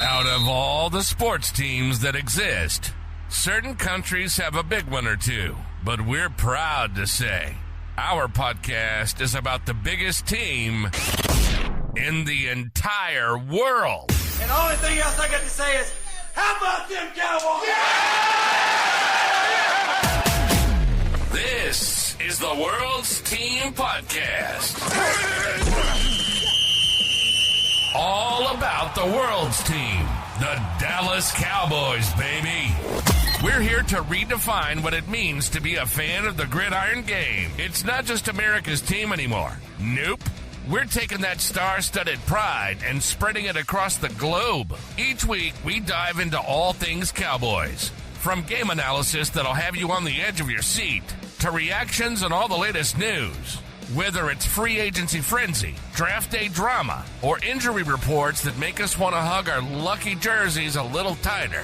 Out of all the sports teams that exist, certain countries have a big one or two, but we're proud to say our podcast is about the biggest team in the entire world. And the only thing else I got to say is, how about them Cowboys? Yeah! This is the World's Team Podcast. All about the world's team, the Dallas Cowboys, baby. We're here to redefine what it means to be a fan of the gridiron game. It's not just America's team anymore. Nope. We're taking that star-studded pride and spreading it across the globe. Each week, we dive into all things Cowboys. From game analysis that'll have you on the edge of your seat, to reactions and all the latest news. Whether it's free agency frenzy, draft day drama, or injury reports that make us want to hug our lucky jerseys a little tighter.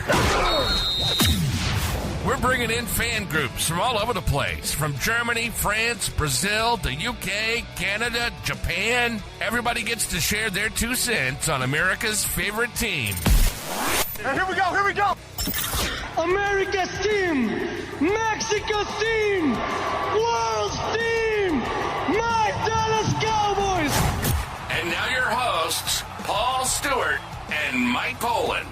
We're bringing in fan groups from all over the place, from Germany, France, Brazil, the UK, Canada, Japan. Everybody gets to share their 2 cents on America's favorite team. And here we go! America's team! Mexico's team! World's team! My Dallas Cowboys! And now your hosts, Paul Stewart and Mike Poland.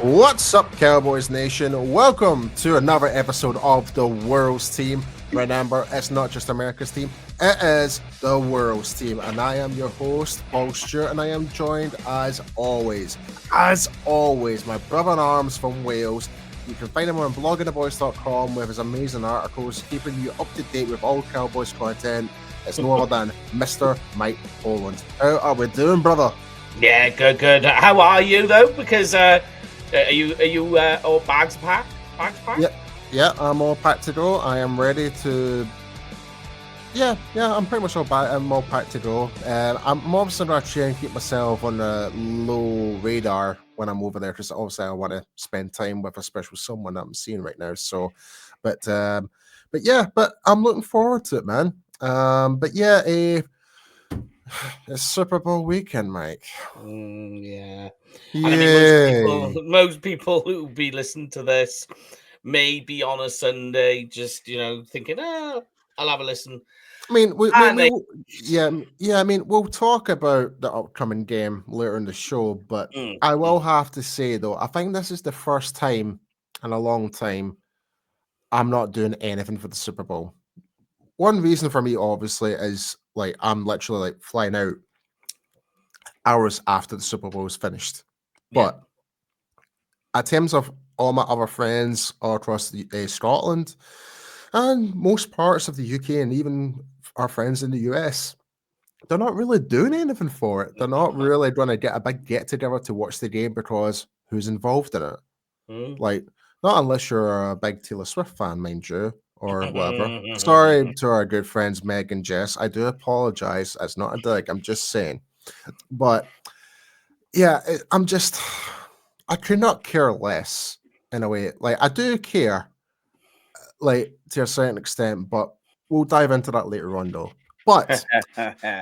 What's up, Cowboys Nation? Welcome to another episode of the World's Team. Remember, it's not just America's team, it is the World's Team. And I am your host, Paul Stewart, and I am joined as always, my brother in arms from Wales. You can find him on bloggingtheboys.com with his amazing articles, keeping you up to date with all Cowboys content. It's no other than Mr. Mike Poland. How are we doing, brother? Yeah, good. How are you though? Because are you all bags packed? Yeah, I'm all packed to go. I am ready to. Yeah, I'm pretty much all back. I'm all packed to go. I'm obviously going to try and keep myself on a low radar when I'm over there, because obviously I want to spend time with a special someone that I'm seeing right now. So, but I'm looking forward to it, man. It's Super Bowl weekend, Mike. Yeah. Yeah. I mean, most people who will be listening to this may be on a Sunday, just thinking, I'll have a listen. I mean, we'll talk about the upcoming game later in the show, but I will have to say, though, I think this is the first time in a long time I'm not doing anything for the Super Bowl. One reason for me, obviously, is I'm literally flying out hours after the Super Bowl is finished. But in terms of all my other friends all across Scotland and most parts of the UK and even our friends in the US, they're not really doing anything for it. They're not really going to get a big get-together to watch the game because who's involved in it? Not unless you're a big Taylor Swift fan, mind you, or whatever. Sorry to our good friends Meg and Jess. I do apologize. It's not a dig. I'm just saying. But yeah, I could not care less in a way. I do care, to a certain extent, but we'll dive into that later on, though. But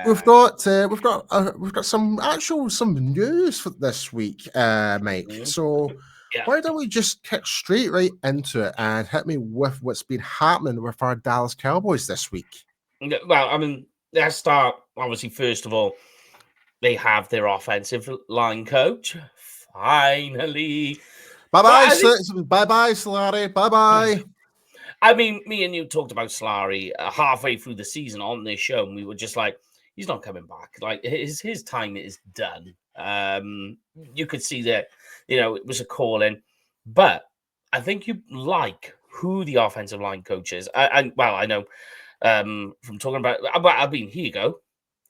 we've got some news for this week, Mike. So why don't we just kick straight right into it and hit me with what's been happening with our Dallas Cowboys this week? Well, I mean, let's start. Obviously, first of all, they have their offensive line coach. Finally. Bye-bye, Solari. Bye-bye. I mean, me and you talked about Solari halfway through the season on this show, and we were just like, he's not coming back. His time is done. You could see that, it was a call-in. But I think you like who the offensive line coach is. I know from talking about... here you go.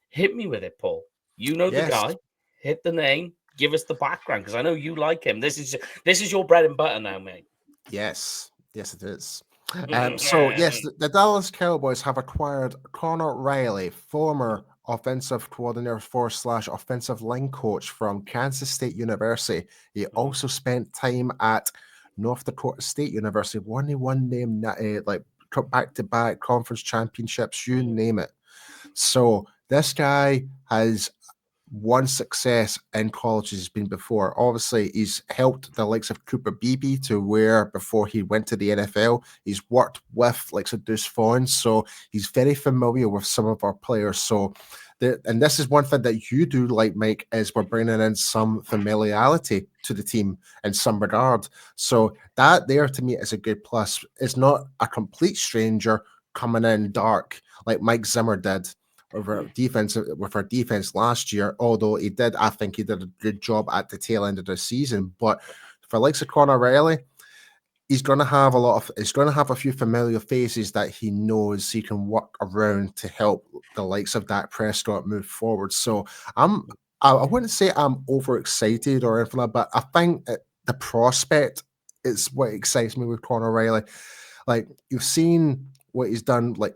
Hit me with it, Paul. You know the guy. Hit the name. Give us the background, because I know you like him. This is your bread and butter now, mate. Yes, it is. The Dallas Cowboys have acquired Connor Riley, former offensive coordinator / offensive line coach from Kansas State University. He also spent time at North Dakota State University, won them back-to-back conference championships, you name it. So This guy has one success in college has been before. Obviously, he's helped the likes of Cooper Beebe to where before he went to the NFL. He's worked with likes of Deuce Vaughn, so he's very familiar with some of our players. So, and this is one thing that you do like, Mike, is we're bringing in some familiarity to the team in some regard. So that there to me is a good plus. It's not a complete stranger coming in dark like Mike Zimmer did with our defense last year, although I think he did a good job at the tail end of the season. But for likes of Conor Riley, he's going to have a few familiar faces that he knows he can work around to help the likes of Dak Prescott move forward. So I wouldn't say I'm overexcited or anything like that, but I think the prospect is what excites me with Conor Riley. Like, you've seen what he's done, like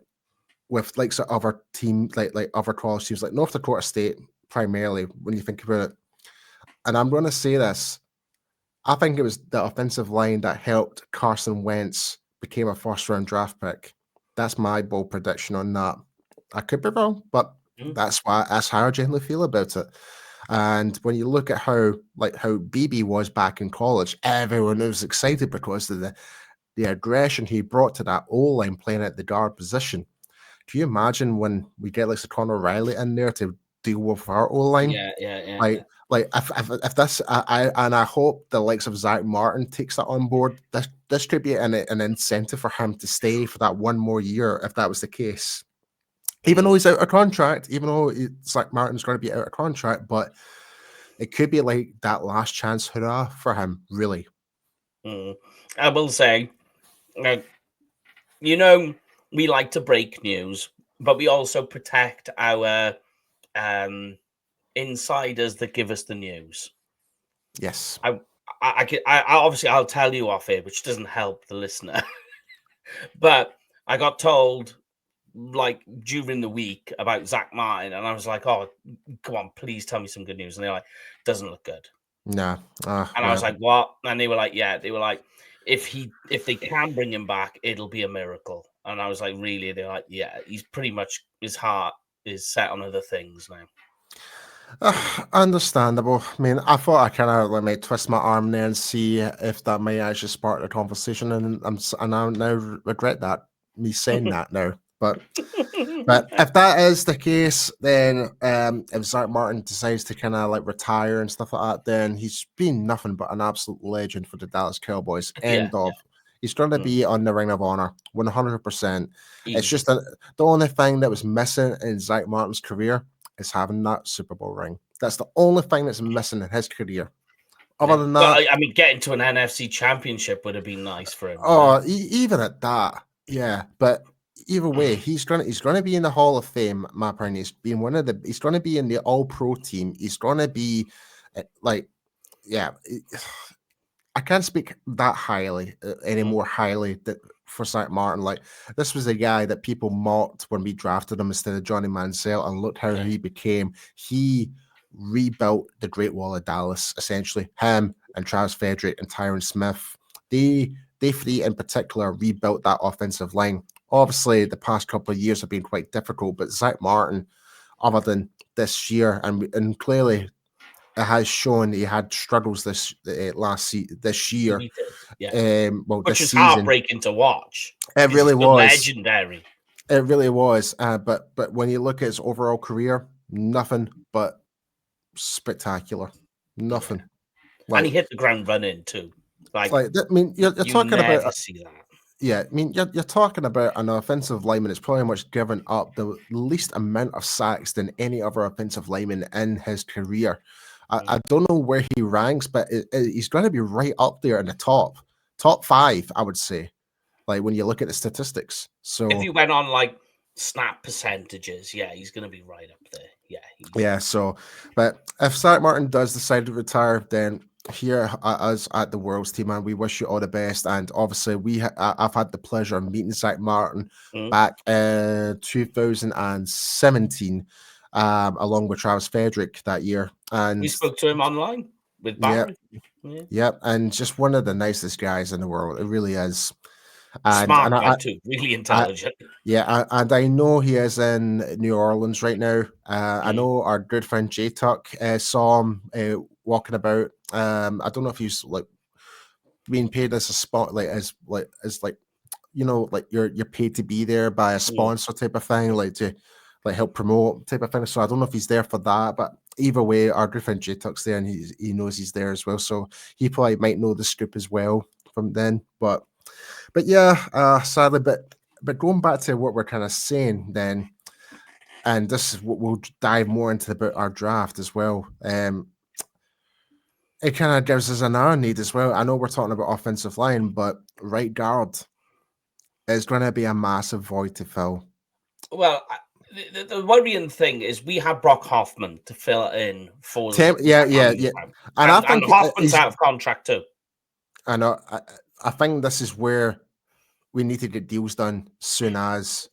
with likes of other team, like other college teams, like North Dakota State, primarily when you think about it. And I'm going to say this: I think it was the offensive line that helped Carson Wentz became a first-round draft pick. That's my bold prediction on that. I could be wrong, but that's how I generally feel about it. And when you look at how BB was back in college, everyone was excited because of the aggression he brought to that O-line playing at the guard position. Can you imagine when we get like Conor Riley in there to deal with our O-line? Yeah. Like if this, I hope the likes of Zach Martin takes that on board. This could be an incentive for him to stay for that one more year if that was the case. Even though he's out of contract, even though Zach Martin's going to be out of contract, but it could be like that last chance hurrah for him, really. I will say, we like to break news, but we also protect our insiders that give us the news. Yes. I obviously I'll tell you off here, which doesn't help the listener. But I got told like during the week about Zach Martin, and I was like, "Oh, come on, please tell me some good news." And they're like, "Doesn't look good." No. And I was like, "What?" And they were like, "Yeah." They were like, if they can bring him back, it'll be a miracle." And I was like, "Really?" They're like, "Yeah." He's pretty much, his heart is set on other things now. Understandable. I mean, I thought I kind of might twist my arm there and see if that may actually spark the conversation, and I now regret that me saying that now. But if that is the case, then if Zach Martin decides to kind of like retire and stuff like that, then he's been nothing but an absolute legend for the Dallas Cowboys. End of. He's going to be on the Ring of Honor, 100%. It's just the only thing that was missing in Zach Martin's career is having that Super Bowl ring. That's the only thing that's missing in his career. Other than that, well, I mean, getting to an NFC championship would have been nice for him. Oh, even at that, yeah. But either way, he's going to be in the Hall of Fame. My opinion, he's going to be in the All Pro team. He's going to be I can't speak that highly any more highly for Zach Martin. Like, this was a guy that people mocked when we drafted him instead of Johnny Manziel, and look how he became. He rebuilt the Great Wall of Dallas, essentially. Him and Travis Frederick and Tyron Smith. They three in particular rebuilt that offensive line. Obviously, the past couple of years have been quite difficult, but Zach Martin, other than this year, and clearly it has shown he had struggles this year. Which was heartbreaking to watch. It really was legendary. It really was. But when you look at his overall career, nothing but spectacular. Nothing. And he hit the ground running too. I mean, you're talking about. See that. Yeah, I mean, you're talking about an offensive lineman that's probably much given up the least amount of sacks than any other offensive lineman in his career. I don't know where he ranks, but he's going to be right up there in the top 5, I would say. Like, when you look at the statistics. So if you went on like snap percentages, yeah, he's going to be right up there. Yeah. So, but if Zach Martin does decide to retire, then here us at the Worlds team, man, we wish you all the best. And obviously, I've had the pleasure of meeting Zach Martin back in 2017. Along with Travis Frederick that year, and we spoke to him online with Barry. Yep, and just one of the nicest guys in the world. It really is. Smart guy I, too, really I intelligent. yeah, and I know he is in New Orleans right now. I know our good friend J Tuck saw him walking about. I don't know if he's like being paid as a spot, like like you're paid to be there by a sponsor type of thing, like to like help promote type of thing. So I don't know if he's there for that, but either way, our good friend J Tuck's there and he knows he's there as well. So he probably might know the scoop as well from then. But yeah, sadly, but going back to what we're kind of saying then, and this is what we'll dive more into about our draft as well. It kind of gives us another need as well. I know we're talking about offensive line, but right guard is going to be a massive void to fill. Well, the worrying thing is we have Brock Hoffman to fill in for Yeah. And I and think Hoffman's out of contract too. I know. I think this is where we need to get deals done soon as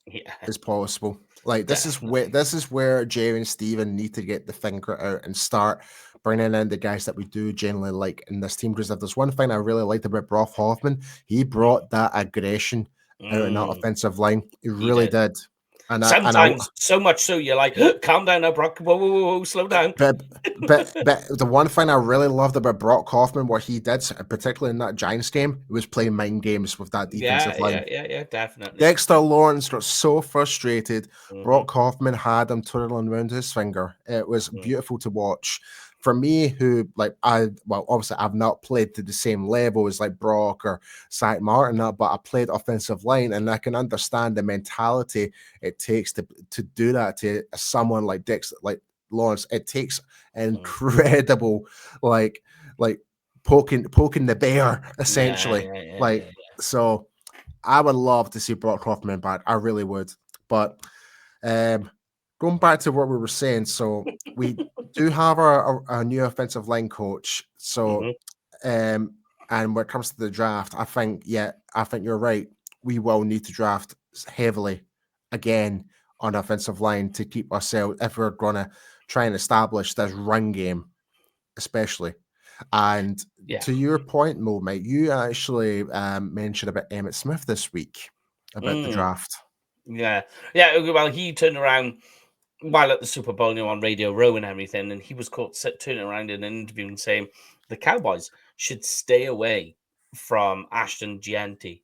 possible. Like this is where Jerry and Steven need to get the finger out and start bringing in the guys that we do generally like in this team. Because if there's one thing I really liked about Brock Hoffman, he brought that aggression out in that offensive line. He really did. And sometimes so much so you're like, calm down now, Brock. Whoa, slow down. But the one thing I really loved about Brock Hoffman, what he did, particularly in that Giants game, was playing mind games with that defensive line. Yeah, definitely. Dexter Lawrence got so frustrated. Brock Hoffman had him twirling around his finger. It was beautiful to watch. For me, who obviously I've not played to the same level as like Brock or Zach Martin, but I played offensive line, and I can understand the mentality it takes to do that to someone like Dexter, like Lawrence. It takes incredible, like poking the bear, essentially. So I would love to see Brock Hoffman back. I really would. But going back to what we were saying, so we do have our new offensive line coach. So and when it comes to the draft, I think you're right. We will need to draft heavily again on offensive line to keep ourselves, if we're gonna try and establish this run game, especially. And to your point, Mo, mate, you actually mentioned about Emmitt Smith this week about the draft. Yeah. Well, he turned around while at the Super Bowl, on Radio Row and everything, and he was caught turning around in an interview and saying the Cowboys should stay away from Ashton Gianti.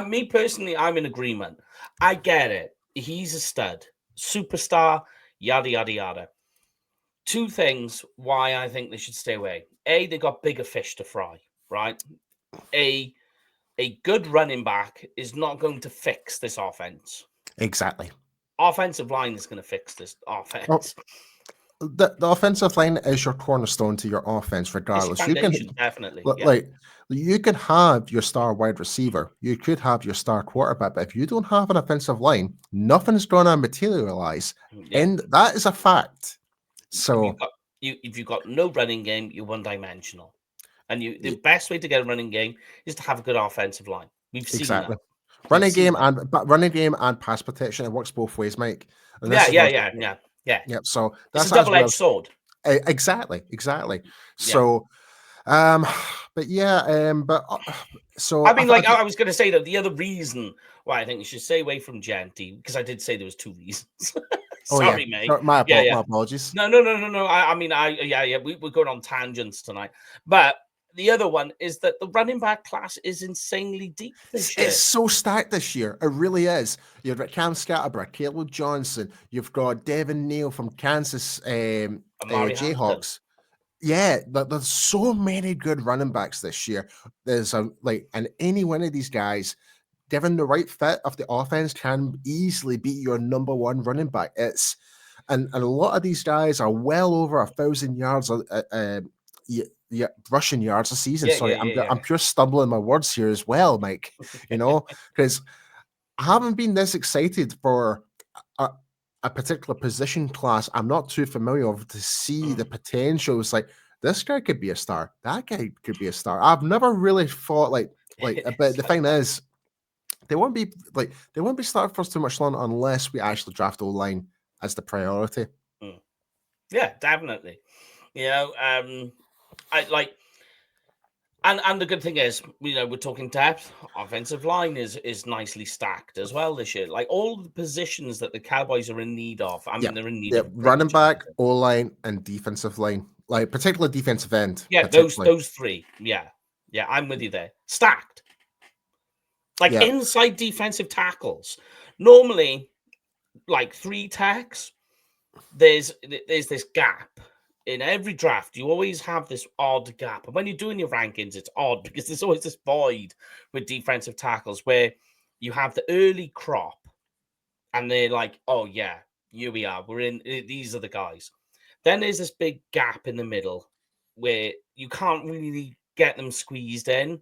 Me personally, I'm in agreement. I get it. He's a stud, superstar, yada, yada, yada. Two things why I think they should stay away. A, they got bigger fish to fry, right? A good running back is not going to fix this offense. Exactly. Offensive line is going to fix this offense. Well, the offensive line is your cornerstone to your offense, regardless. Definitely. Like you can have your star wide receiver, you could have your star quarterback, but if you don't have an offensive line, nothing's going to materialize, and that is a fact. So if you've got no running game, you're one-dimensional, and the best way to get a running game is to have a good offensive line. We've seen that. Running game and pass protection. It works both ways, Mike. And Yeah. So that's a double-edged sword. Exactly. So, I was going to say that the other reason why I think you should stay away from Gianti, because I did say there was two reasons. Sorry, mate. My apologies. No. We're going on tangents tonight, but the other one is that the running back class is insanely deep this year. It's so stacked this year. It really is. You've got Cam Scatterbrain, Caleb Johnson. You've got Devin Neal from Kansas Jayhawks. Yeah, there's so many good running backs this year. And any one of these guys, given the right fit of the offense, can easily be your number one running back. And a lot of these guys are well over 1,000 yards. Rushing yards a season. I'm pure stumbling my words here as well, Mike. Because I haven't been this excited for a particular position class I'm not too familiar with to see the potential. It's like, this guy could be a star. That guy could be a star. I've never really thought but the thing is, they won't be starting for us too much longer unless we actually draft O-line as the priority. Yeah, definitely. And the good thing is, we're talking depth. Offensive line is nicely stacked as well this year. Like all the positions that the Cowboys are in need of. I mean, they're in need of running back, O-line, and defensive line. Like particularly defensive end. Yeah, those three. Yeah, I'm with you there. Stacked. Like inside defensive tackles. Normally, like 3 tacks, there's this gap. In every draft, you always have this odd gap. And when you're doing your rankings, it's odd because there's always this void with defensive tackles where you have the early crop and they're like, oh, yeah, here we are. We're in. These are the guys. Then there's this big gap in the middle where you can't really get them squeezed in.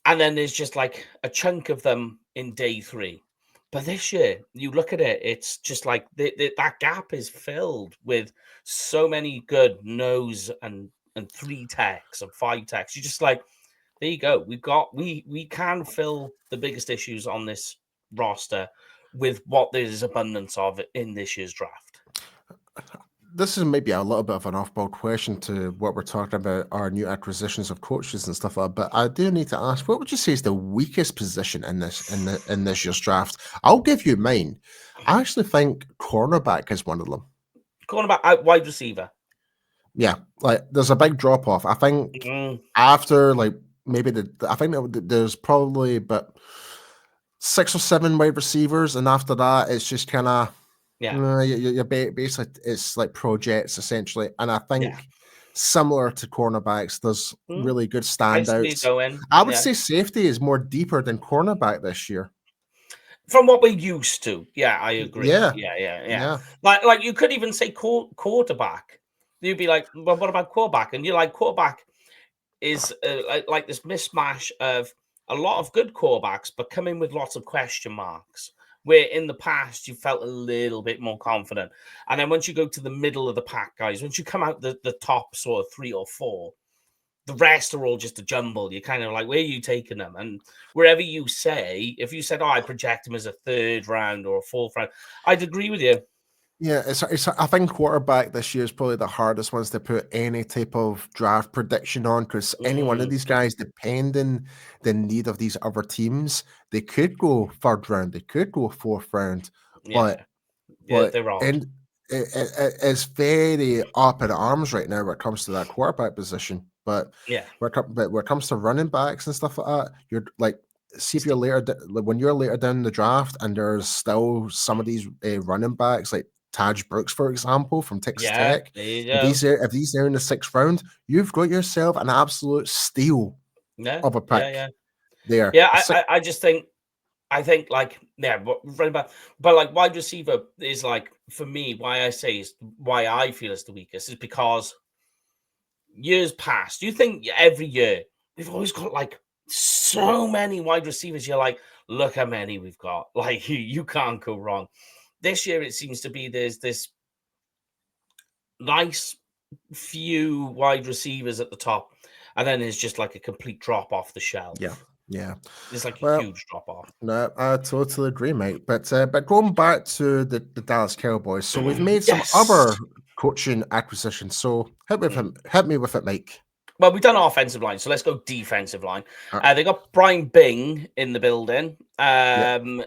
And then there's just like a chunk of them in day 3. But this year, you look at it, it's just like that gap is filled with so many good nose and 3 techs and 5 techs. You're just like, there you go. We can fill the biggest issues on this roster with what there's abundance of in this year's draft. This is maybe a little bit of an off-ball question to what we're talking about, our new acquisitions of coaches and stuff like that. But I do need to ask, what would you say is the weakest position in this year's draft? I'll give you mine. I actually think cornerback is one of them. Cornerback, wide receiver. Yeah, like there's a big drop off. I think after like maybe I think there's probably about 6 or 7 wide receivers, and after that it's just kind of. You're basically it's like projects essentially, and I think similar to cornerbacks, there's really good standouts. I would say safety is more deeper than cornerback this year, from what we're used to. Yeah, I agree. Yeah. Like you could even say quarterback. You'd be like, well, what about quarterback? And you're like, quarterback is like this mismatch of a lot of good quarterbacks, but coming with lots of question marks. Where in the past you felt a little bit more confident. And then once you go to the middle of the pack, guys, once you come out the top sort of 3 or 4, the rest are all just a jumble. You're kind of like, where are you taking them? And wherever you say, if you said, oh, I project him as a 3rd round or a 4th round, I'd agree with you. Yeah, I think quarterback this year is probably the hardest ones to put any type of draft prediction on, because any one of these guys, depending the need of these other teams, they could go 3rd round, they could go 4th round, but they're odd. And it's very up in arms right now when it comes to that quarterback position. But when it comes to running backs and stuff like that, you're like, see if you're when you're later down the draft and there's still some of these running backs like Taj Brooks, for example, from Texas Tech. If these are in the 6th round, you've got yourself an absolute steal of a pick. There. Yeah, I just think, like, running back, but like wide receiver is like, for me, why I feel it's the weakest is because years past, you think every year we've always got like so many wide receivers. You're like, look how many we've got. Like you can't go wrong. This year, it seems to be there's this nice few wide receivers at the top, and then there's just like a complete drop off the shelf. Yeah. It's like a huge drop off. No, I totally agree, mate. But going back to the Dallas Cowboys, so we've made some other coaching acquisitions. So help me with it, Mike. Well, we've done offensive line, so let's go defensive line. They got Brian Bing in the building.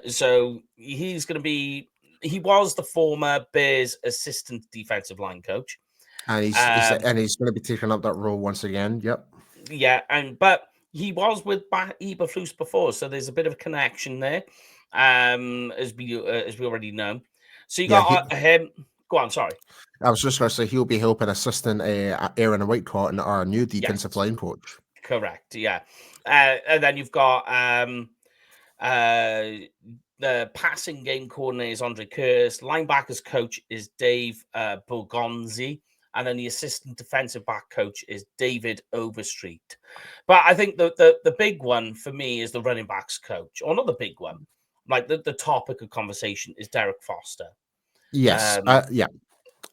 So he's going to be. He was the former Bears assistant defensive line coach, and he's going to be taking up that role once again. Yep. Yeah, but he was with Eberflus before, so there's a bit of a connection there, as we already know. So you got him. Go on, sorry. I was just going to say he'll be helping assistant Aaron Whitecott, our new defensive line coach. Correct. Yeah, and then you've got the passing game coordinator is Andre Curtis. Linebackers coach is Dave Borgonzi. And then the assistant defensive back coach is David Overstreet. But I think the big one for me is the running backs coach. Or not the big one. Like the topic of conversation is Derek Foster. Yes.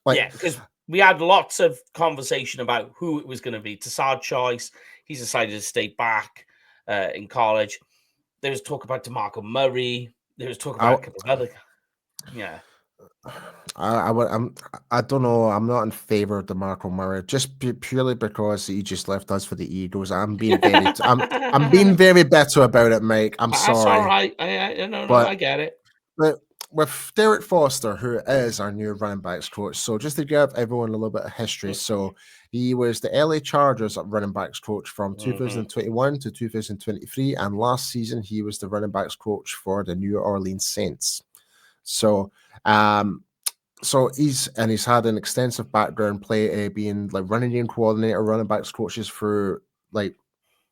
Because we had lots of conversation about who it was going to be. Tassad Choice. He's decided to stay back in college. There was talk about DeMarco Murray. There was talk about a couple of other. Yeah. I don't know. I'm not in favor of DeMarco Murray just purely because he just left us for the Eagles. I'm being very bitter about it, Mike. I'm That's all sorry, right. No, but I get it. but with Derek Foster, who is our new running backs coach. So just to give everyone a little bit of history, so he was the LA Chargers running backs coach from 2021 to 2023, and last season he was the running backs coach for the New Orleans Saints. So he's had an extensive background play being like running game coordinator, running backs coaches for like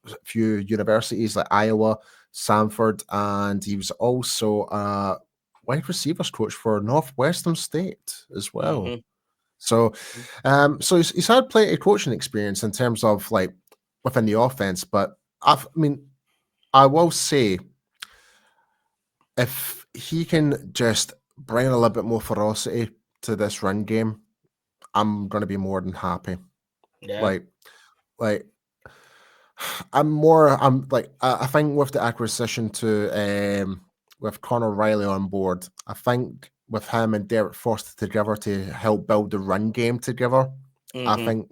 a few universities like Iowa, Samford, and he was also a wide receivers coach for Northwestern State as well. So, so he's had plenty of coaching experience in terms of like within the offense. But I will say, if he can just bring a little bit more ferocity to this run game, I'm going to be more than happy. Yeah. Like I think with the acquisition to with Connor Riley on board, I think with him and Derek Foster together to help build the run game together, I think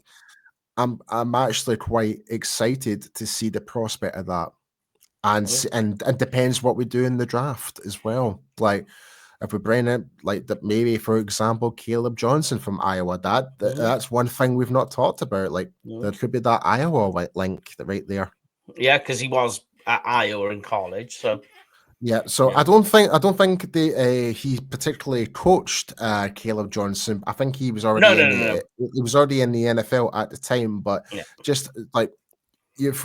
I'm actually quite excited to see the prospect of that. And depends what we do in the draft as well. Like if we bring in maybe for example Caleb Johnson from Iowa, that's one thing we've not talked about. Like there could be that Iowa link right there. Yeah, because he was at Iowa in college, so. Yeah, so I don't think he particularly coached Caleb Johnson. I think he was already he was already in the NFL at the time, but just like you're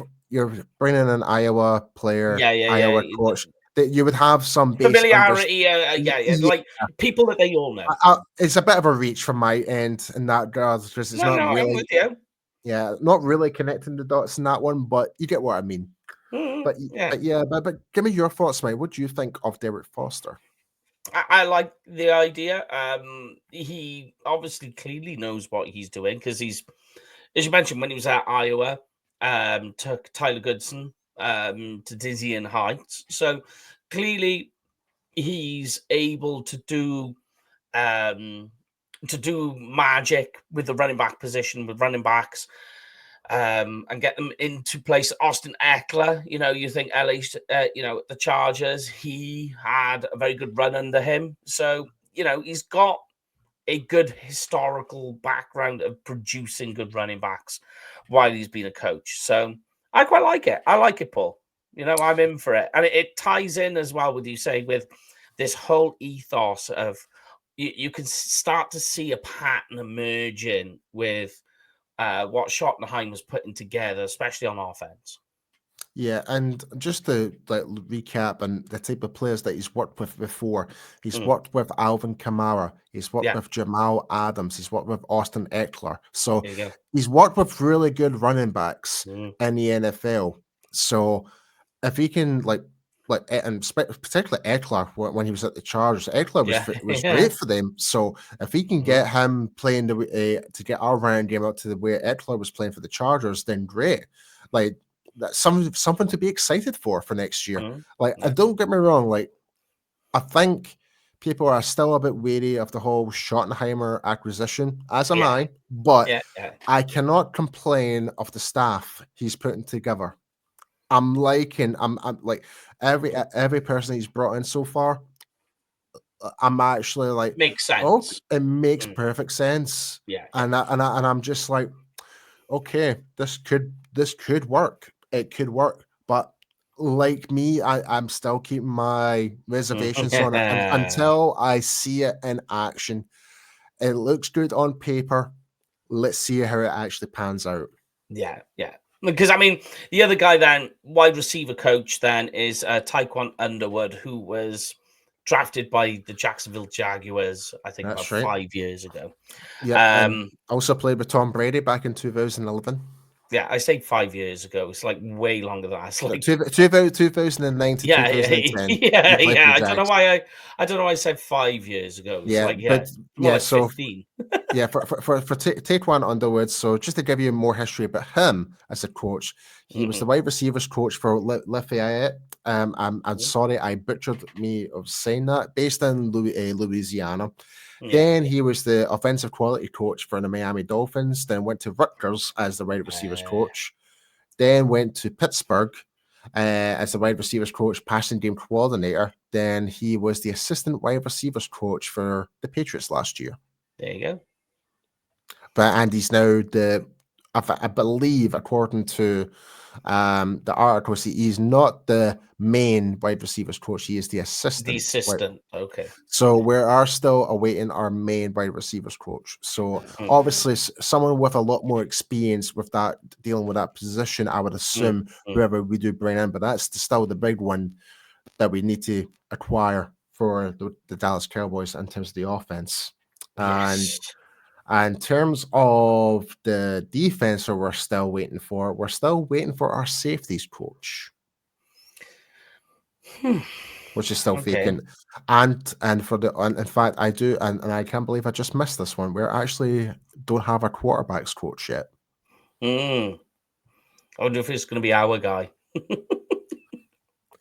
bringing an Iowa player, Iowa coach, that you would have some familiarity. Like people that they all know. It's a bit of a reach from my end in that regard because it's not really. I'm with you. Yeah, not really connecting the dots in that one, but you get what I mean. But give me your thoughts, mate. What do you think of Derek Foster? I like the idea. He obviously clearly knows what he's doing because he's, as you mentioned, when he was at Iowa, took Tyler Goodson to dizzying heights. So clearly he's able to do magic with the running back position, with running backs. And get them into place. Austin Eckler, you think LA, the Chargers, he had a very good run under him. So, he's got a good historical background of producing good running backs while he's been a coach. So I quite like it. I like it, Paul. I'm in for it. And it ties in as well with you saying with this whole ethos of you can start to see a pattern emerging with what Schottenheim was putting together, especially on offense. Yeah, and just to recap and the type of players that he's worked with before, he's worked with Alvin Kamara, he's worked with Jamal Adams, he's worked with Austin Eckler. So he's worked with really good running backs in the NFL. So if he can and particularly Eckler when he was at the Chargers, Eckler was great for them. So if he can get him playing to get our running game up to the way Eckler was playing for the Chargers, then great. Like that's something to be excited for next year. And don't get me wrong, I think people are still a bit wary of the whole Schottenheimer acquisition, as am I. But I cannot complain of the staff he's putting together. I'm like every person he's brought in so far. I'm actually like makes sense. Oh, it makes perfect sense. Yeah, and I'm just like, okay, this could work. It could work, but like me, I'm still keeping my reservations on it until I see it in action. It looks good on paper. Let's see how it actually pans out. Yeah. Because the other guy then, wide receiver coach then is Tyquan Underwood, who was drafted by the Jacksonville Jaguars, I think about 5 years ago. Yeah, also played with Tom Brady back in 2011. Yeah, I say 5 years ago. It's like way longer than that. It's like 2009 to 2010. Yeah. I don't know why I said 5 years ago. It's so 15. Yeah, for Taekwon Underwood. So just to give you more history about him as a coach, he was the wide receivers coach for Lafayette. I'm sorry I butchered me of saying that. Based in Louisiana. Then he was the offensive quality coach for the Miami Dolphins. Then went to Rutgers as the wide receivers coach. Then went to Pittsburgh as the wide receivers coach, passing game coordinator. Then he was the assistant wide receivers coach for the Patriots last year. There you go. And he's now I believe, according to the articles, he's not the main wide receivers coach. He is the assistant. The assistant. Okay. So we are still awaiting our main wide receivers coach. So obviously, someone with a lot more experience with that, dealing with that position, I would assume whoever we do bring in. But that's still the big one that we need to acquire for the Dallas Cowboys in terms of the offense. Yes. And in terms of the defense, we're still waiting for our safeties coach, which is still vacant. And in fact, I do, and I can't believe I just missed this one. We actually don't have a quarterbacks coach yet. I wonder if it's going to be our guy.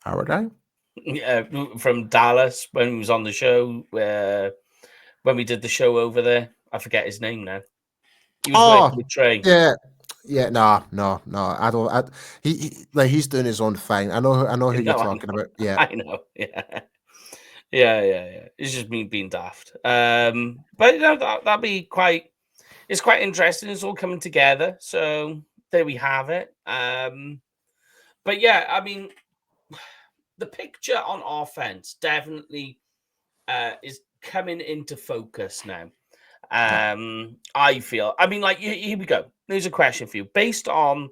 Our guy? Yeah, from Dallas when he was on the show. When we did the show over there, I forget his name now. He was working with Trey. Yeah, no. I don't. He's doing his own thing. I know who you're talking about. Yeah, I know. Yeah. It's just me being daft. But that'd be quite. It's quite interesting. It's all coming together. So there we have it. But yeah, I mean, the picture on offense definitely is coming into focus now. I feel. I mean, like, here we go. There's a question for you. Based on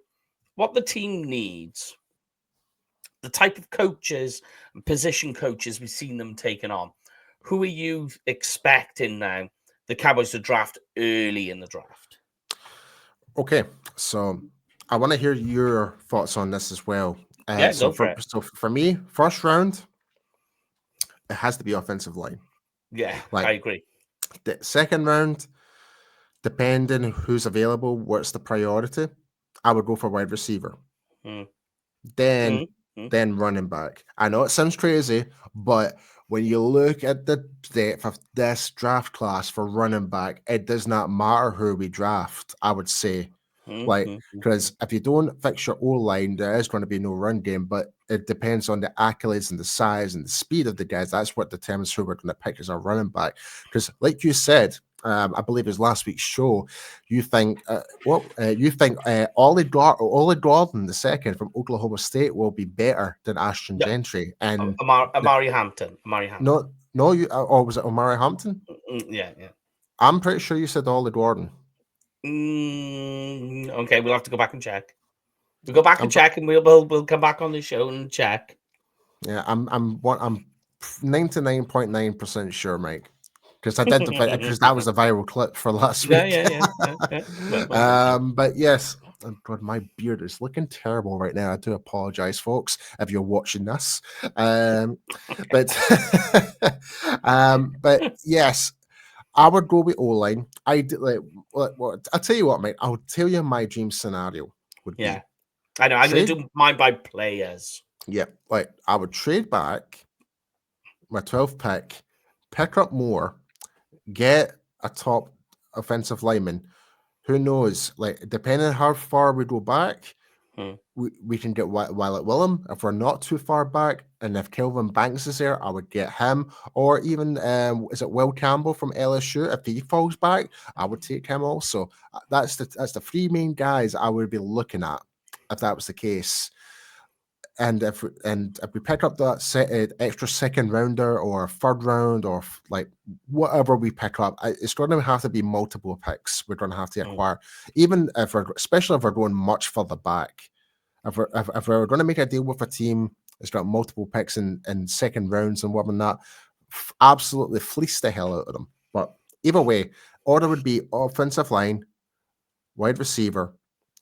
what the team needs, the type of coaches and position coaches we've seen them taking on, who are you expecting now the Cowboys to draft early in the draft? Okay, so I want to hear your thoughts on this as well. Go for it. So for me, first round, it has to be offensive line. Yeah, I agree. The second round, depending who's available, what's the priority, I would go for wide receiver. Then running back. I know it sounds crazy, but when you look at the depth of this draft class for running back, it does not matter who we draft, I would say. Because if you don't fix your O-line, there is going to be no run game, but it depends on the accolades and the size and the speed of the guys. That's what determines who we're going to pick as our running back. Because like you said, I believe it was last week's show, you think Ollie Gordon the second from Oklahoma State will be better than Ashton Gentry. And Amari Hampton. No, or was it Omari Hampton? Yeah. I'm pretty sure you said Ollie Gordon. Okay, we'll have to go back and check. We'll go back and check, and we'll come back on the show and check. Yeah, I'm 99.9% sure, Mike, because I did because that was a viral clip for last week. Yeah. But yes, oh God, my beard is looking terrible right now. I do apologize, folks, if you're watching this. But yes. I would go with O-line. I'll tell you what, mate. I'll tell you my dream scenario would be. I know. I'm going to do mine by players. Yeah, I would trade back my 12th pick up more, get a top offensive lineman. Who knows? Depending on how far we go back, we can get Wyatt Willem. If we're not too far back, and if Kelvin Banks is there, I would get him. Or even, is it Will Campbell from LSU? If he falls back, I would take him also. That's the three main guys I would be looking at if that was the case. And if we pick up that extra second rounder or third round or whatever we pick up, it's going to have to be multiple picks. We're going to have to acquire, even especially if we're going much further back. If we're going to make a deal with a team that's got multiple picks in second rounds and whatnot, absolutely fleece the hell out of them. But either way, order would be offensive line, wide receiver,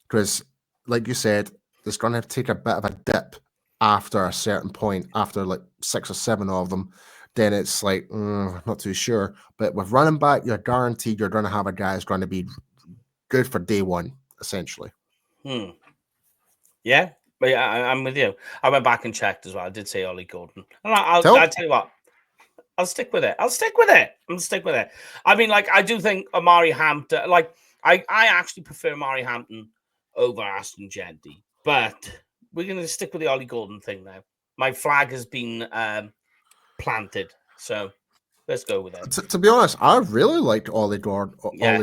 because like you said, it's going to take a bit of a dip after a certain point, after 6 or 7 of them. then it's like, not too sure. But with running back, you're guaranteed you're going to have a guy who's going to be good for day one, essentially. Yeah, but yeah, I'm with you. I went back and checked as well. I did say Ollie Gordon, and I'll tell you what. I'll stick with it. I'll stick with it. I mean, like, I do think Amari Hampton, like, I actually prefer Amari Hampton over Ashton Gentry, but we're going to stick with the Ollie Gordon thing now. My flag has been planted, so let's go with it. To be honest, I really liked Ollie Gordon. Yeah.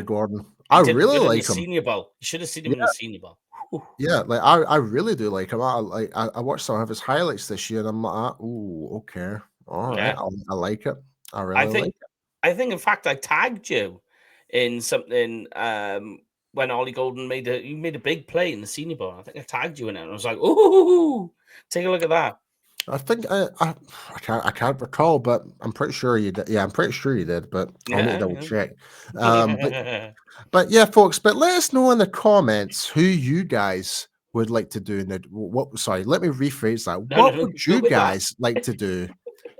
I did really good in the like him. Senior Bowl. You should have seen him in the Senior Bowl. Whew. Yeah, like I really do like him. I watched some of his highlights this year, and I'm like, ooh, okay, all right, Yeah. I like it. I I really think, like it. in fact, I tagged you in something when Ollie Golden made a big play in the Senior Bowl. I think I tagged you in it, and I was like, "Ooh, take a look at that." I think I can't recall, but I'm pretty sure you did. Yeah, I'm pretty sure you did, but I'll need to double check. But yeah, folks. But let us know in the comments who you guys would like to do in the what. Sorry, let me rephrase that. What would go you with that. guys like to do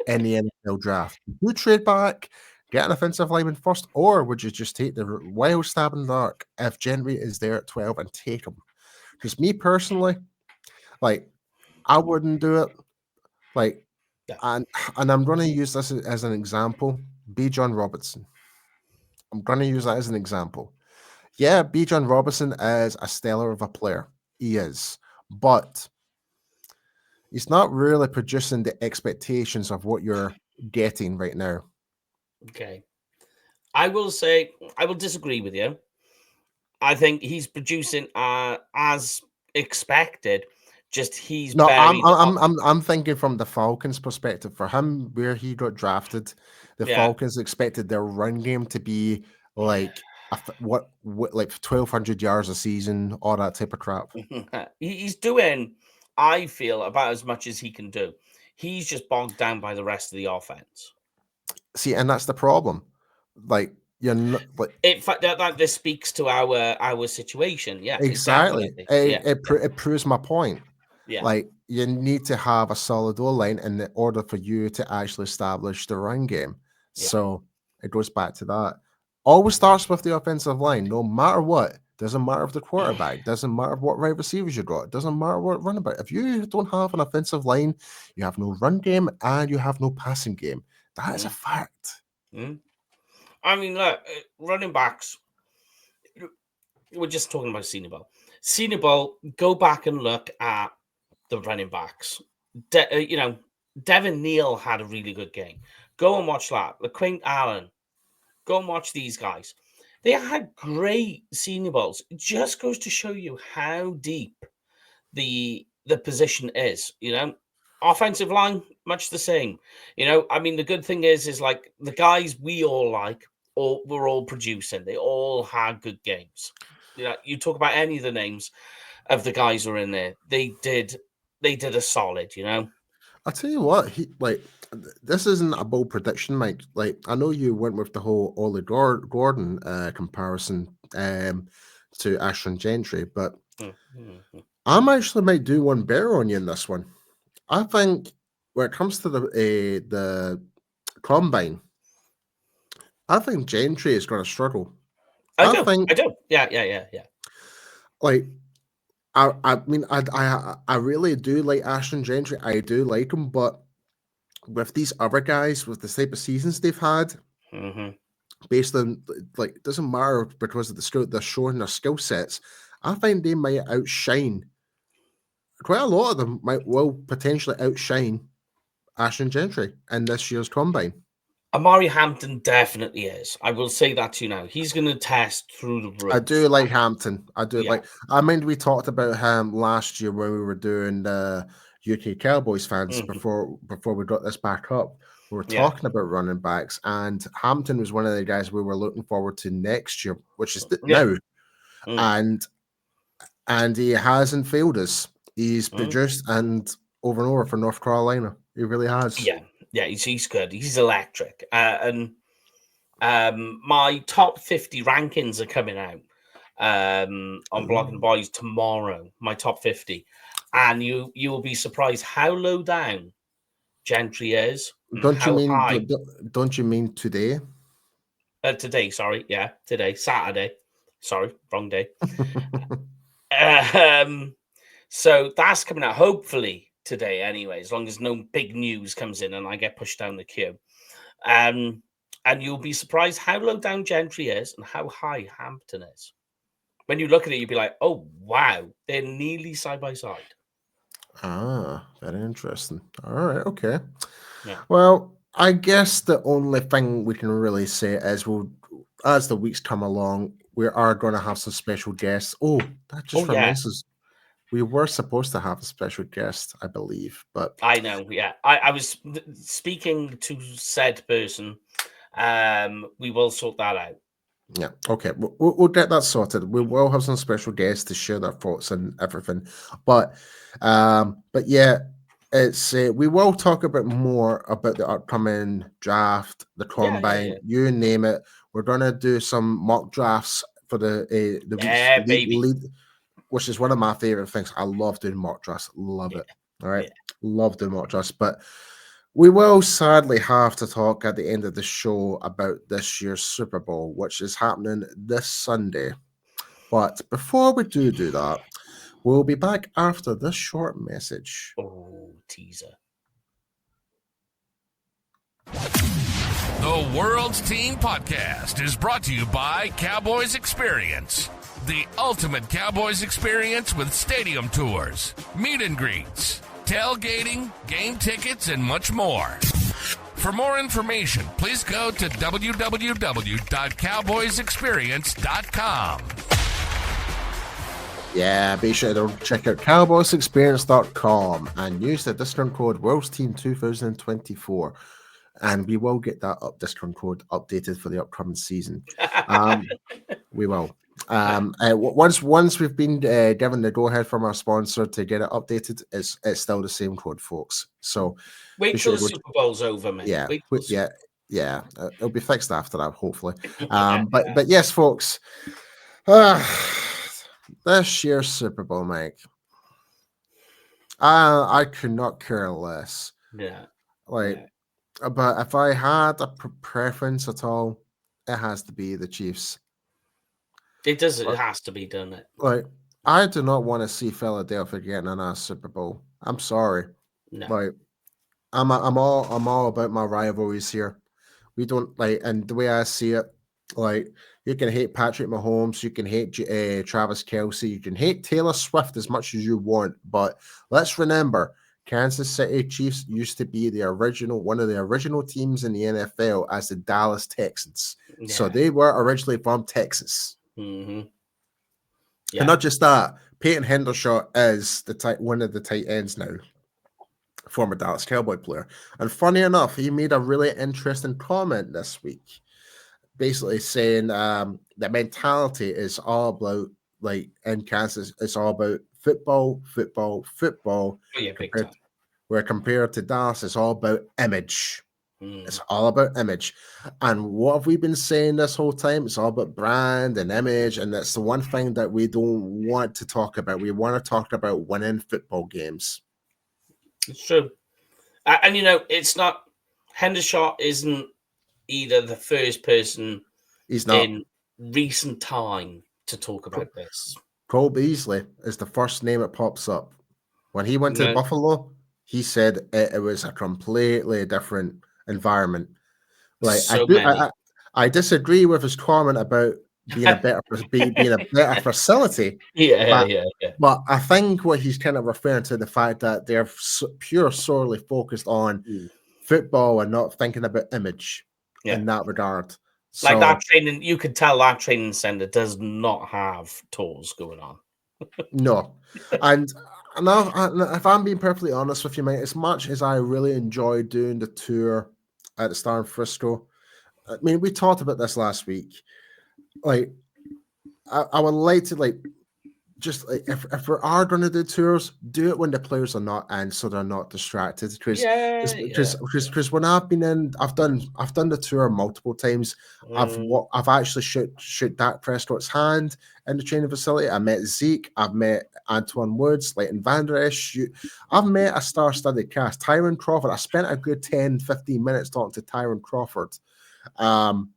in the NFL draft? Would you trade back, get an offensive lineman first, or would you just take the wild stab in the dark if Gentry is there at 12 and take him? Because me personally, like, I wouldn't do it. Like, Yeah. and I'm going to use this as an example. B. John Robertson. I'm going to use that as an example. Yeah, B. John Robertson is a stellar of a player. He is, but he's not really producing the expectations of what you're getting right now. Okay, I will disagree with you. I think he's producing as expected. Just he's No, buried. I'm thinking from the Falcons' perspective. For him, where he got drafted, the Falcons expected their run game to be like what like 1,200 yards a season, all that type of crap. He's doing, I feel, about as much as he can do. He's just bogged down by the rest of the offense. See, and that's the problem. Like, you're not like In fact, that this speaks to our situation. Yeah, exactly. definitely. It proves my point. Yeah. Like, you need to have a solid O line in order for you to actually establish the run game. Yeah. So it goes back to that. Always starts with the offensive line, no matter what. Doesn't matter if the quarterback, doesn't matter what right receivers you got, doesn't matter what running back. If you don't have an offensive line, you have no run game and you have no passing game. That is a fact. I mean, look, running backs. We're just talking about Senior Bowl. Senior Bowl, go back and look at the running backs. Devin Neal had a really good game. Go and watch that. LaQuint Allen. Go and watch these guys. They had great Senior Bowls. It just goes to show you how deep the position is. Offensive line, much the same. I mean, the good thing is like the guys we all like, were all producing. They all had good games. You talk about any of the names of the guys who are in there. They did a solid. I'll tell you what, this isn't a bold prediction, Mike. Like, I know you went with the whole Ollie Gordon comparison to Ashton Gentry, but I actually might do one better on you in this one. I think when it comes to the combine, I think Gentry is going to struggle. I do. Yeah. Like, I mean, I really do like Ashton Gentry. I do like him, but with these other guys, with the type of seasons they've had, based on, like, it doesn't matter because of the skill they're showing their skill sets. I think they might outshine. Quite a lot of them will potentially outshine Ashton Gentry in this year's combine. Amari Hampton definitely is. I will say that to you now. He's going to test through the roof. I do like Hampton. I mean, we talked about him last year when we were doing the UK Cowboys fans before we got this back up. We were talking about running backs, and Hampton was one of the guys we were looking forward to next year, which is now. And he hasn't failed us. He's produced and over for North Carolina. He really has. Yeah, he's good. He's electric. And my top 50 rankings are coming out on Blogging Boys tomorrow. My top 50, and you will be surprised how low down Gentry is. Don't you How mean high? don't you mean today? Today, sorry. Yeah, today, Saturday. Sorry, wrong day. Um, so that's coming out hopefully today anyway, as long as no big news comes in and I get pushed down the queue. And you'll be surprised how low down Gentry is and how high Hampton is. When you look at it, you'll be like, oh, wow, they're nearly side by side. Ah, very interesting. All right, okay. Yeah. Well, I guess the only thing we can really say is as the weeks come along, we are going to have some special guests. Oh, that just reminds us. We were supposed to have a special guest, I believe, but I know, yeah. I was speaking to said person. We will sort that out. yeah, okay, we'll get that sorted. We will have some special guests to share their thoughts and everything, but yeah, it's we will talk a bit more about the upcoming draft, the combine, you name it. We're gonna do some mock drafts for the week's lead, which is one of my favorite things. I love doing mock drafts, love it. All right, love doing mock drafts, but we will sadly have to talk at the end of the show about this year's Super Bowl, which is happening this Sunday. But before we do that, we'll be back after this short message. Oh, teaser. The World's Team Podcast is brought to you by Cowboys Experience. The ultimate Cowboys experience with stadium tours, meet and greets, tailgating, game tickets, and much more. For more information, please go to www.cowboysexperience.com. Yeah, be sure to check out cowboysexperience.com and use the discount code WorldsTeam2024. And we will get that discount code updated for the upcoming season. We will. Once we've been given the go-ahead from our sponsor to get it updated, it's still the same code, folks. So wait till the Super Bowl's over, man. Yeah, yeah. It'll be fixed after that, hopefully. But yes, folks. This year's Super Bowl, Mike. I could not care less. Yeah. But if I had a preference at all, it has to be the Chiefs. It does. It has to be, doesn't it? I do not want to see Philadelphia getting another Super Bowl. I'm sorry. No. I'm all about my rivalries here. We don't and the way I see it, you can hate Patrick Mahomes, you can hate Travis Kelce, you can hate Taylor Swift as much as you want, but let's remember, Kansas City Chiefs used to be one of the original teams in the NFL as the Dallas Texans. Yeah. So they were originally from Texas. Mm-hmm. Yeah. And not just that, Peyton Hendershot is one of the tight ends now, former Dallas Cowboy player. And funny enough, he made a really interesting comment this week, basically saying that mentality is all about, in Kansas, it's all about football. Yeah, compared to Dallas, it's all about image. It's all about image. And what have we been saying this whole time? It's all about brand and image. And that's the one thing that we don't want to talk about. We want to talk about winning football games. It's true. And, it's not, Hendershot isn't either the first person in recent time to talk about this. Cole Beasley is the first name that pops up. When he went to Buffalo, he said it was a completely different environment. I disagree with his comment about being a better facility. But I think what he's kind of referring to the fact that they're solely focused on football and not thinking about image in that regard. So, that training, you could tell that training center does not have tours going on. No, and if I'm being perfectly honest with you, mate, as much as I really enjoyed doing the tour at the Star in Frisco, I mean, we talked about this last week. I would like to just like if we are going to do tours, do it when the players are not in, so they're not distracted. Because Yeah, yeah. when I've been in, I've done the tour multiple times. I've actually shoot Dak Prescott's hand in the training facility. I met Zeke. I've met Antoine Woods, Leighton Vander Esch. I've met a star-studded cast. Tyron Crawford. I spent a good 10, 15 minutes talking to Tyron Crawford. Um,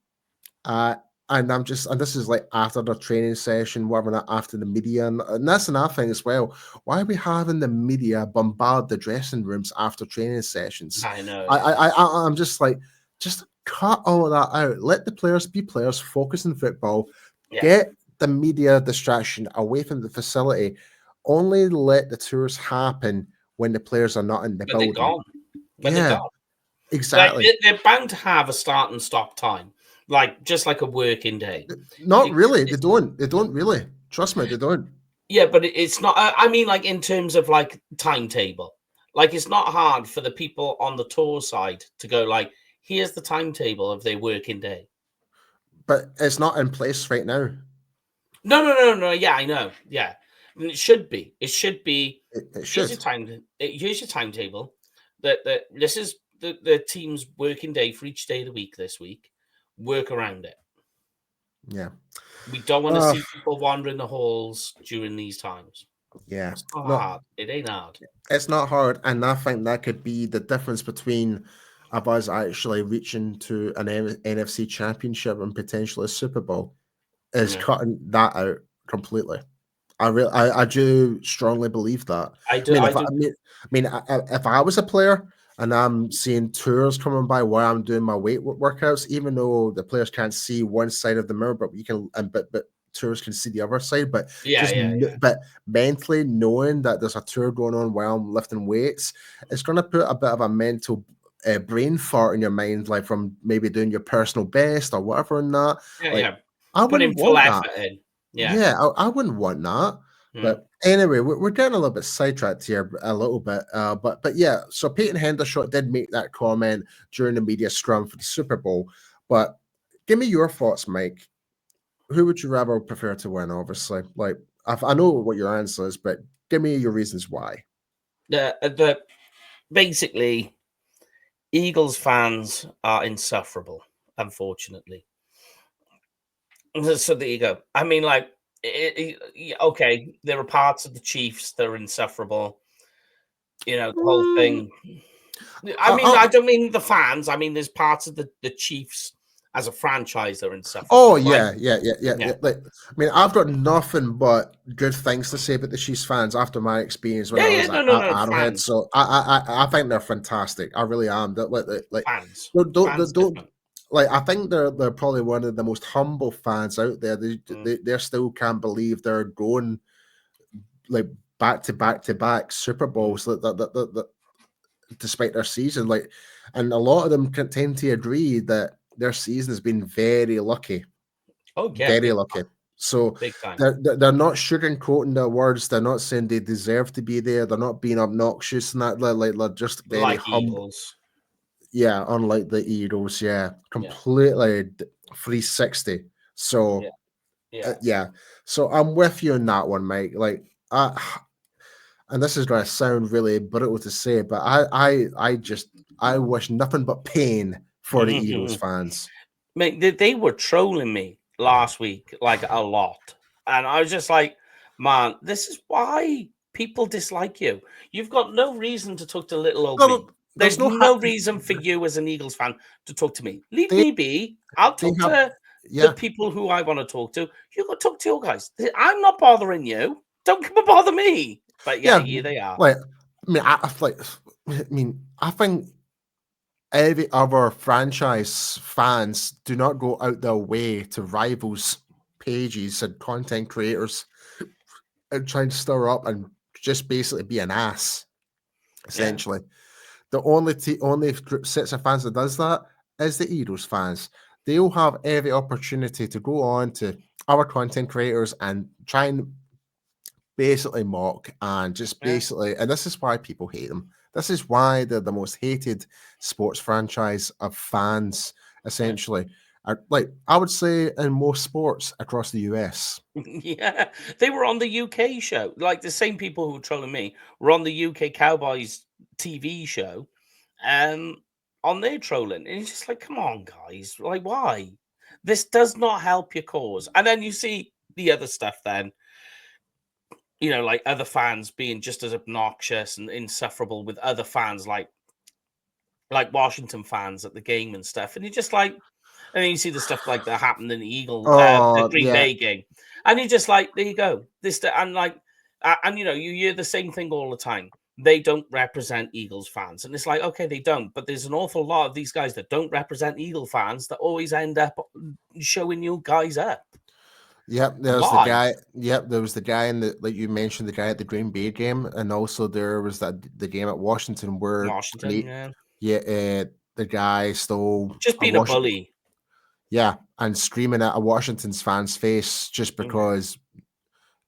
and this is like after the training session, whatever, not after the media, and that's another thing as well. Why are we having the media bombard the dressing rooms after training sessions? I know. I'm just like, just cut all of that out. Let the players be players, focus on football, get the media distraction away from the facility. Only let the tours happen when the players are not in the building. They're gone. When Yeah, they're gone. exactly. Like, they're bound to have a start and stop time, like just like a working day. Not really. They don't. They don't really. Trust me, they don't. Yeah, but it's not. I mean, like in terms of like timetable, like it's not hard for the people on the tour side to go like, here's the timetable of their working day. But it's not in place right now. No. Yeah, I know. Yeah, and it should be. It should be. It should. Here's your timetable. That this is the team's working day for each day of the week this week. Work around it. Yeah. We don't want to see people wandering the halls during these times. Yeah. It's not hard. It ain't hard. It's not hard. And I think that could be the difference between us actually reaching to an NFC championship and potentially a Super Bowl is cutting that out completely. I do strongly believe that. I do. If I was a player and I'm seeing tours coming by while I'm doing my weight workouts, even though the players can't see one side of the mirror, but we can, but tours can see the other side. But but mentally knowing that there's a tour going on while I'm lifting weights, it's going to put a bit of a mental brain fart in your mind, like from maybe doing your personal best or whatever. And that, I wouldn't want that. I wouldn't want that. But anyway, we're getting a little bit sidetracked here, a little bit. But yeah, so Peyton Hendershot did make that comment during the media scrum for the Super Bowl. But give me your thoughts, Mike. Who would you rather prefer to win? Obviously, like I know what your answer is, but give me your reasons why. Basically, Eagles fans are insufferable, unfortunately. So there you go. I mean, like, okay, there are parts of the Chiefs that are insufferable. You know, the whole thing. I mean, I don't mean the fans. I mean, there's parts of the Chiefs as a franchise that are insufferable. Oh, yeah. Like, I mean, I've got nothing but good things to say about the Chiefs fans after my experience when I was at Arrowhead. So I think they're fantastic. I really am. Like fans. Don't like, I think they're probably one of the most humble fans out there. They still can't believe they're going like back to back Super Bowls that despite their season. Like, and a lot of them can tend to agree that their season has been very lucky. Oh yeah, very lucky. So they're not sugarcoating their words. They're not saying they deserve to be there. They're not being obnoxious and that. Like they're just very like humble. Eagles. Yeah, unlike the Eagles, completely 360. So, so I'm with you on that one, Mike. Like, and this is going to sound really brutal to say, but I wish nothing but pain for the Eagles fans. Mate, they were trolling me last week like a lot, and I was just like, man, this is why people dislike you. You've got no reason to talk to little old me. There's no reason for you as an Eagles fan to talk to me. Leave me be. I'll talk to the people who I want to talk to. You go talk to your guys. I'm not bothering you. Don't come and bother me. But here they are. Like, I think every other franchise fans do not go out their way to rivals pages and content creators and try to stir up and just basically be an ass, essentially. The only sets of fans that does that is the Eagles fans. They'll have every opportunity to go on to our content creators and try and basically mock and just basically, and this is why people hate them. This is why they're the most hated sports franchise of fans, essentially. I would say in most sports across the US. Yeah, they were on the UK show. Like the same people who were trolling me were on the UK Cowboys TV show, um, on their trolling, and it's just like, come on, guys, like why? This does not help your cause. And then you see the other stuff. Then like other fans being just as obnoxious and insufferable with other fans, like Washington fans at the game and stuff, and you're just like. And then you see the stuff like that happened in the Oh Green yeah, Bay game, and you're just like, there you go. And like, and you hear the same thing all the time. They don't represent Eagles fans, and it's like, okay, they don't, but there's an awful lot of these guys that don't represent Eagle fans that always end up showing you guys up. yep. There's the Why? guy. Yep, there was the guy in the like you mentioned, the guy at the Green Bay game, and also there was the game at Washington where Washington, yeah, the guy stole just a being a Washington. bully. Yeah, and screaming at a Washington's fan's face just Mhm. because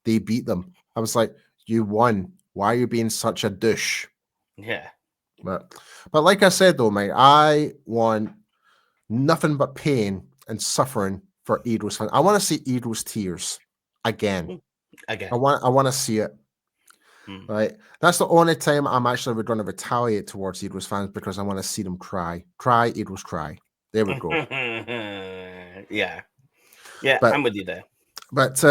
they beat them. I was like, you won. Why are you being such a douche? Yeah. But like I said though, mate, I want nothing but pain and suffering for Eagles fans. I want to see Eagles tears again. Again. I want to see it. Mm. Right. That's the only time I'm actually going to retaliate towards Eagles fans because I want to see them cry. Cry, Eagles cry. There we go. Yeah. Yeah, But I'm with you there. But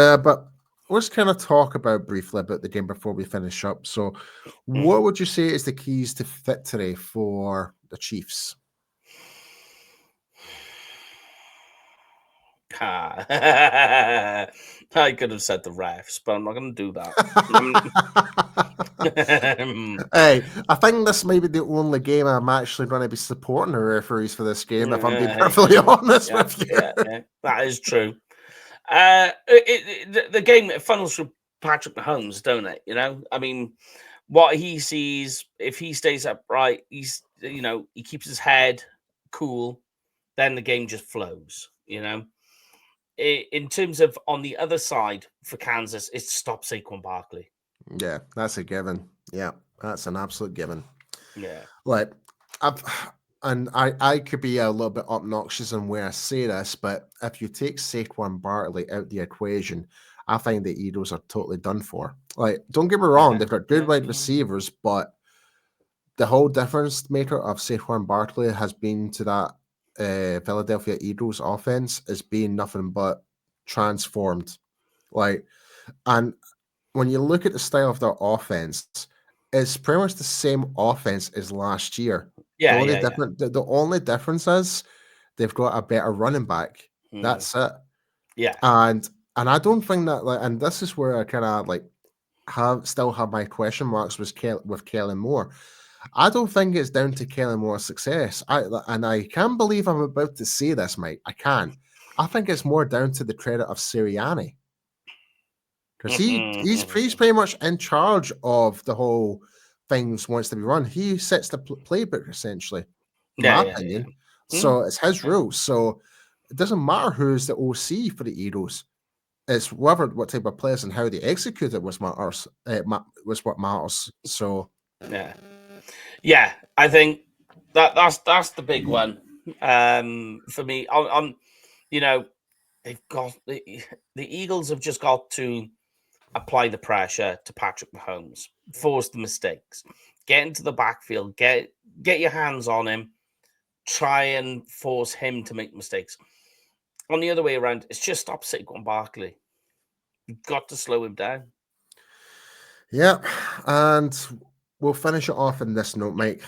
let's kind of talk about briefly about the game before we finish up. So, what would you say is the keys to victory for the Chiefs? I could have said the refs, but I'm not going to do that. Hey, I think this may be the only game I'm actually going to be supporting the referees for this game, if I'm being perfectly honest with you. Yeah, that is true. The game funnels through Patrick Mahomes, don't it? I mean, what he sees, if he stays upright, he keeps his head cool, then the game just flows. In terms of on the other side for Kansas, it's stop Saquon Barkley. Yeah, that's a given. Yeah, that's an absolute given. Yeah. Like, I could be a little bit obnoxious in where I say this, but if you take Saquon Barkley out the equation, I find the Eagles are totally done for. Like, don't get me wrong, they've got good wide receivers, but the whole difference maker of Saquon Barkley has been to that Philadelphia Eagles offense is being nothing but transformed. Like, and when you look at the style of their offense, it's pretty much the same offense as last year. Yeah, the only difference is they've got a better running back. That's it. Yeah. And I don't think that and this is where I kind of still have my question marks with Kellen Moore. I don't think it's down to Kellen Moore's success. I can't believe I'm about to say this, Mike. I can. I think it's more down to the credit of Sirianni. Because he's pretty much in charge of the whole things wants to be run. He sets the playbook essentially, in my opinion. So it's his rules. So it doesn't matter who's the OC for the Eagles. It's what type of players and how they execute it was matters. Was what matters. So yeah, I think that's the big one for me. They've got the Eagles have just got to apply the pressure to Patrick Mahomes, force the mistakes, get into the backfield, get your hands on him, try and force him to make mistakes. On the other way around, it's just stop Saquon Barkley. You've got to slow him down. Yeah, and we'll finish it off on this note, Mike.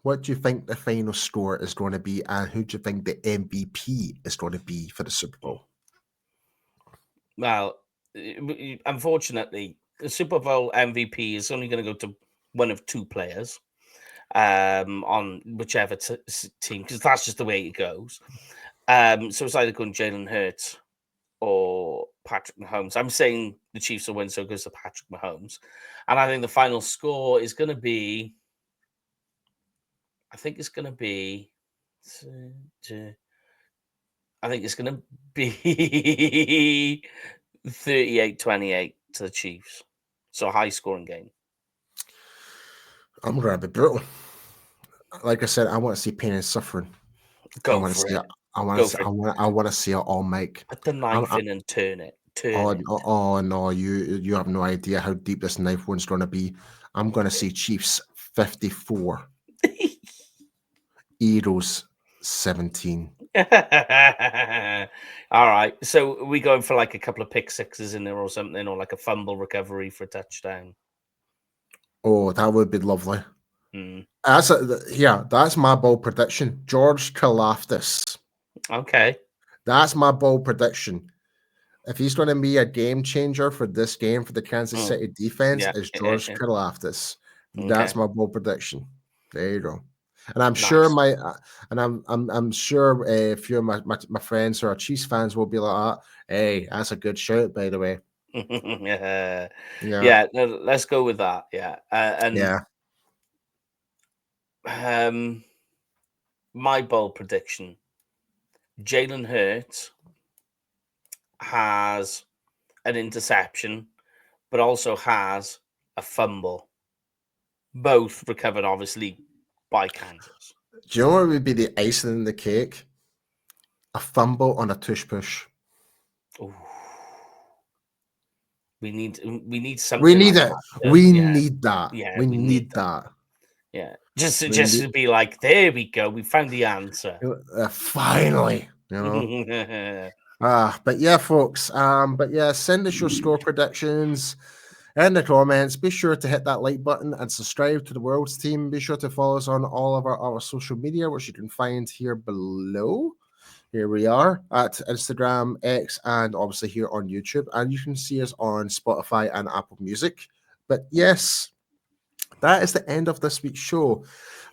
What do you think the final score is going to be, and who do you think the MVP is going to be for the Super Bowl? Well, unfortunately, the Super Bowl MVP is only going to go to one of two players on whichever team, because that's just the way it goes. So it's either going Jalen Hurts or Patrick Mahomes. I'm saying the Chiefs will win, so it goes to Patrick Mahomes. And I think the final score is going to be, I think it's going to be 38-28 to the Chiefs. So a high scoring game. I'm going to be brutal. Like I said, I want to see pain and suffering. I want I want to see it all, Mike. Put the knife in and turn it. Oh no, you have no idea how deep this knife one's going to be. I'm going to see Chiefs 54, Eagles 17. All right. So are we going for like a couple of pick sixes in there or something, or like a fumble recovery for a touchdown? Oh, that would be lovely. That's my bold prediction. George Karlaftis. Okay. That's my bold prediction. If he's going to be a game changer for this game for the Kansas City defense, is George Karlaftis. Okay. That's my bold prediction. There you go. And I'm sure I'm sure a few of my friends who are Chiefs fans will be like, "Hey, that's a good shout, by the way." Yeah. No, let's go with that. Yeah. My bold prediction: Jalen Hurts has an interception, but also has a fumble. Both recovered, obviously, by Kansas. Do you know what would be the icing in the cake? A fumble on a tush push. Ooh. We need something. We need like it. That. We need that. Yeah, we need that. Yeah, just to be like, there we go. We found the answer. Finally, you know. But yeah, folks. Send us your score predictions in the comments. Be sure to hit that like button and subscribe to the World's Team. Be sure to follow us on all of our social media, which you can find here below. Here we are at Instagram, X, and obviously here on YouTube. And you can see us on Spotify and Apple Music. But yes, that is the end of this week's show.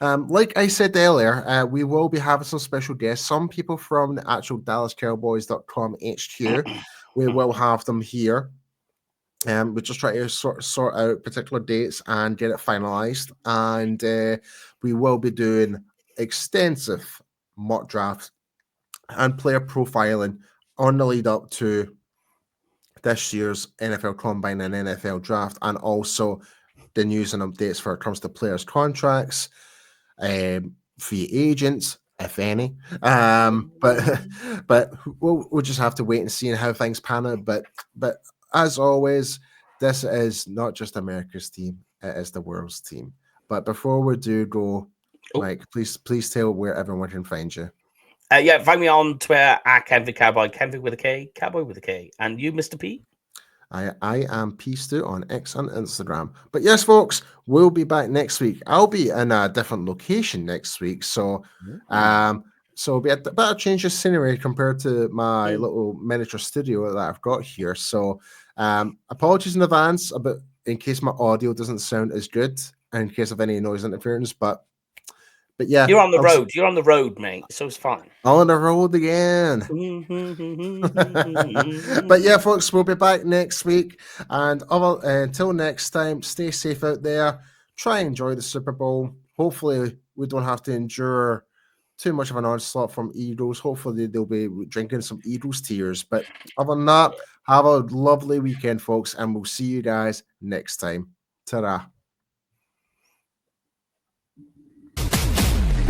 Like I said earlier, we will be having some special guests. Some people from the actual DallasCowboys.com HQ. We will have them here. We just try to sort out particular dates and get it finalized. And we will be doing extensive mock drafts and player profiling on the lead up to this year's NFL Combine and NFL Draft, and also the news and updates for it comes to players' contracts, free agents, if any. But we'll just have to wait and see how things pan out. But as always, this is not just America's team; it is the world's team. But before we do go, Mike, please tell where everyone can find you. Find me on Twitter at Kenvic Cowboy, Kenvic with a K, Cowboy with a K. And you, Mr. P? I am P Stu on X and Instagram. But yes, folks, we'll be back next week. I'll be in a different location next week, so it'll be a bit of change of scenery compared to my little miniature studio that I've got here. So apologies in advance about in case my audio doesn't sound as good, in case of any noise interference, but yeah, you're on the road. You're on the road, mate. So it's fine. On the road again. But yeah, folks, we'll be back next week. And until next time, stay safe out there. Try and enjoy the Super Bowl. Hopefully, we don't have to endure too much of an onslaught from Eagles. Hopefully, they'll be drinking some Eagles tears. But other than that, have a lovely weekend, folks. And we'll see you guys next time. Ta-ra.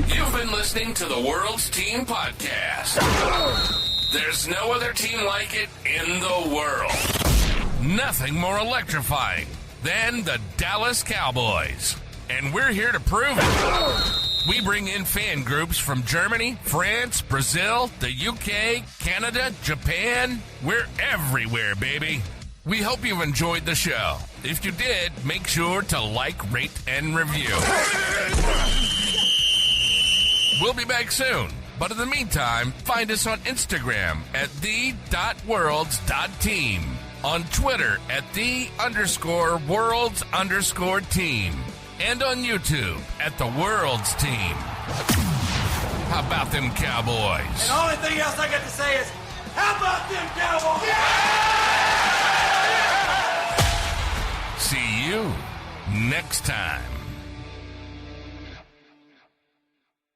You've been listening to the World's Team Podcast. There's no other team like it in the world. Nothing more electrifying than the Dallas Cowboys. And we're here to prove it. We bring in fan groups from Germany, France, Brazil, the UK, Canada, Japan. We're everywhere, baby. We hope you've enjoyed the show. If you did, make sure to like, rate, and review. We'll be back soon, but in the meantime, find us on Instagram at the.worlds.team, on Twitter at _worlds_team, and on YouTube at the Worlds Team. How about them Cowboys? And the only thing else I got to say is, how about them Cowboys? Yeah! See you next time.